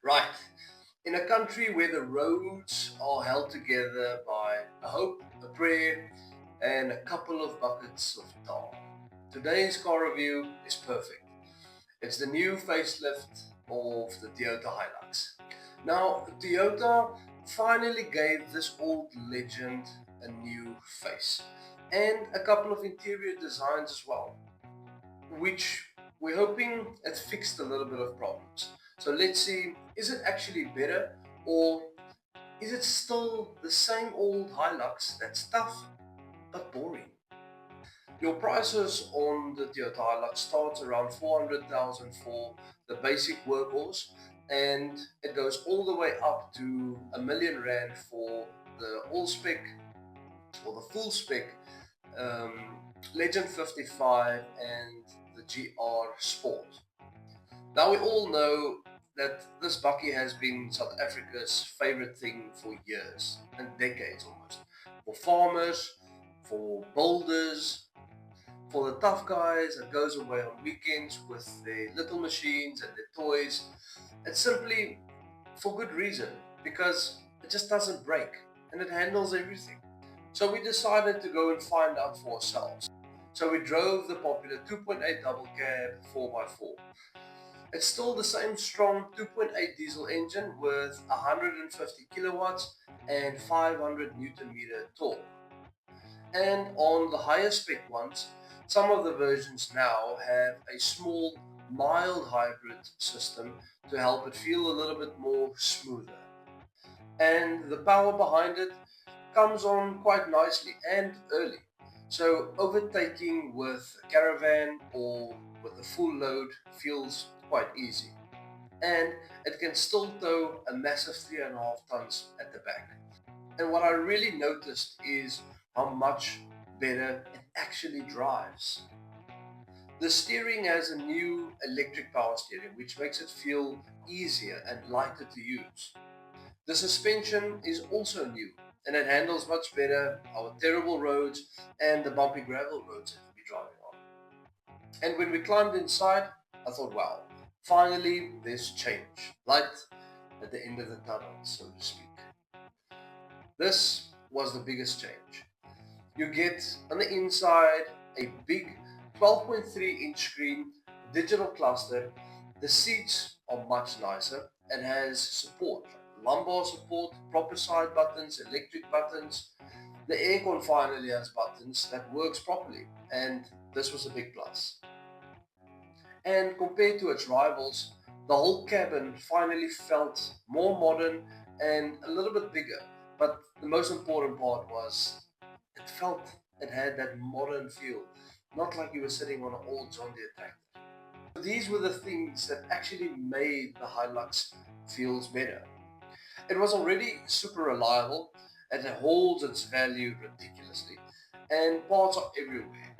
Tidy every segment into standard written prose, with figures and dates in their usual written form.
Right. In a country where the roads are held together by a hope, a prayer, and a couple of buckets of tar, today's car review is perfect. It's the new facelift of the Toyota Hilux. Now, Toyota finally gave this old legend a new face and a couple of interior designs as well, which we're hoping it fixed a little bit of problems. So let's see, is it actually better, or is it still the same old Hilux that's tough but boring? Your prices on the Toyota Hilux starts around 400,000 for the basic workhorse, and it goes all the way up to R1,000,000 for the all spec or the full spec um, Legend 55 and the GR Sport. Now we all know that this Bakkie has been South Africa's favorite thing for years and decades almost. For farmers, for builders, for the tough guys that goes away on weekends with their little machines and their toys. It's simply for good reason, because it just doesn't break and it handles everything. So we decided to go and find out for ourselves. So we drove the popular 2.8 double cab 4x4. It's still the same strong 2.8 diesel engine with 150 kilowatts and 500 Newton meter torque. And on the higher spec ones, some of the versions now have a small mild hybrid system to help it feel a little bit more smoother. And the power behind it comes on quite nicely and early. So overtaking with a caravan or with a full load feels quite easy. And it can still tow a massive 3.5 tons at the back. And what I really noticed is how much better it actually drives. The steering has a new electric power steering, which makes it feel easier and lighter to use. The suspension is also new, and it handles much better our terrible roads and the bumpy gravel roads that we'll be driving on. And when we climbed inside, I thought, wow, finally there's change. Light at the end of the tunnel, so to speak. This was the biggest change. You get on the inside a big 12.3-inch screen, digital cluster. The seats are much nicer. It has support, lumbar support, proper side buttons, electric buttons. The aircon finally has buttons that works properly, and this was a big plus. And compared to its rivals, the whole cabin finally felt more modern and a little bit bigger. But the most important part was it felt it had that modern feel, not like you were sitting on an old John Deere tractor. These were the things that actually made the Hilux feels better. It was already super reliable, and it holds its value ridiculously, and parts are everywhere.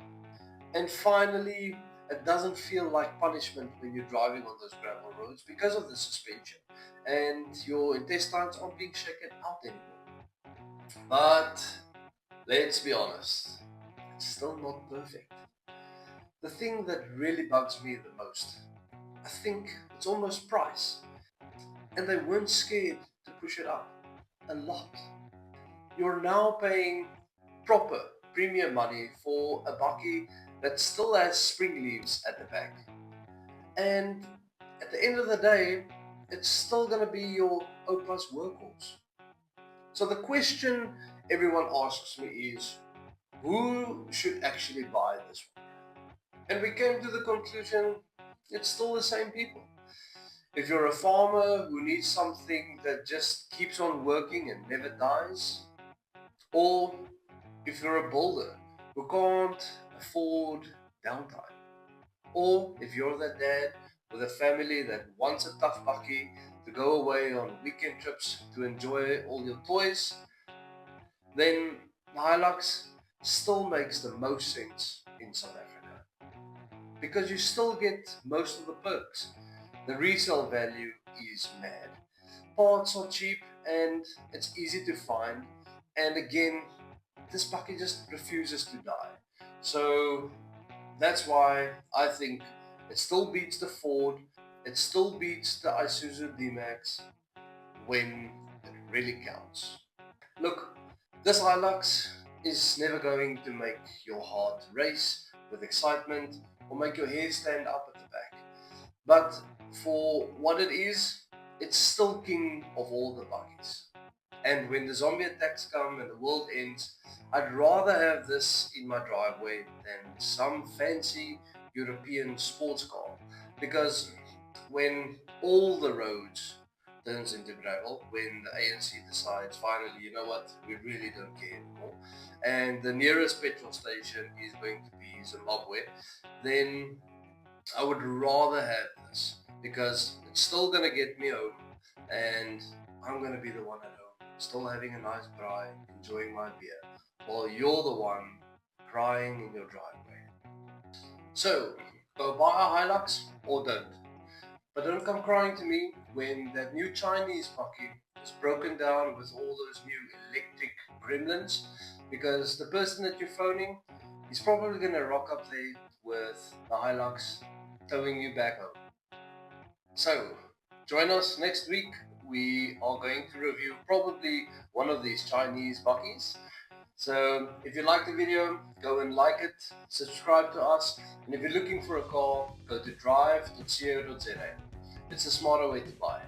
And finally, it doesn't feel like punishment when you're driving on those gravel roads because of the suspension, and your intestines aren't being shaken out anymore. But let's be honest, it's still not perfect. The thing that really bugs me the most, I think it's almost price. And they weren't scared to push it up a lot. You're now paying proper premium money for a Bakkie that still has spring leaves at the back. And at the end of the day, it's still going to be your Opa's workhorse. So the question everyone asks me is, who should actually buy this one? And we came to the conclusion it's still the same people. If you're a farmer who needs something that just keeps on working and never dies, or if you're a builder who can't afford downtime, or if you're that dad with a family that wants a tough Bakkie to go away on weekend trips to enjoy all your toys, then the Hilux still makes the most sense in South Africa, because you still get most of the perks. The resale value is mad. Parts are cheap and it's easy to find. And again, this Bakkie just refuses to die. So that's why I think it still beats the Ford. it still beats the Isuzu D-Max when it really counts. Look, this Hilux is never going to make your heart race with excitement or make your hair stand up at the back. But for what it is, it's still king of all the Bakkies. And when the zombie attacks come and the world ends, I'd rather have this in my driveway than some fancy European sports car. Because when all the roads turns into gravel, when the ANC decides finally, you know what, we really don't care anymore, and the nearest petrol station is going to be Zimbabwe, then I would rather have this because it's still gonna get me home, and I'm gonna be the one at home, still having a nice braai, enjoying my beer, while you're the one crying in your driveway. So, go buy a Hilux or don't. But don't come crying to me when that new Chinese Bakkie is broken down with all those new electric gremlins, because the person that you're phoning is probably going to rock up there with the Hilux towing you back home. So, join us next week. We are going to review probably one of these Chinese Bakkies. So if you like the video, go and like it, subscribe to us, and if you're looking for a car, go to dryv.co.za. It's a smarter way to buy.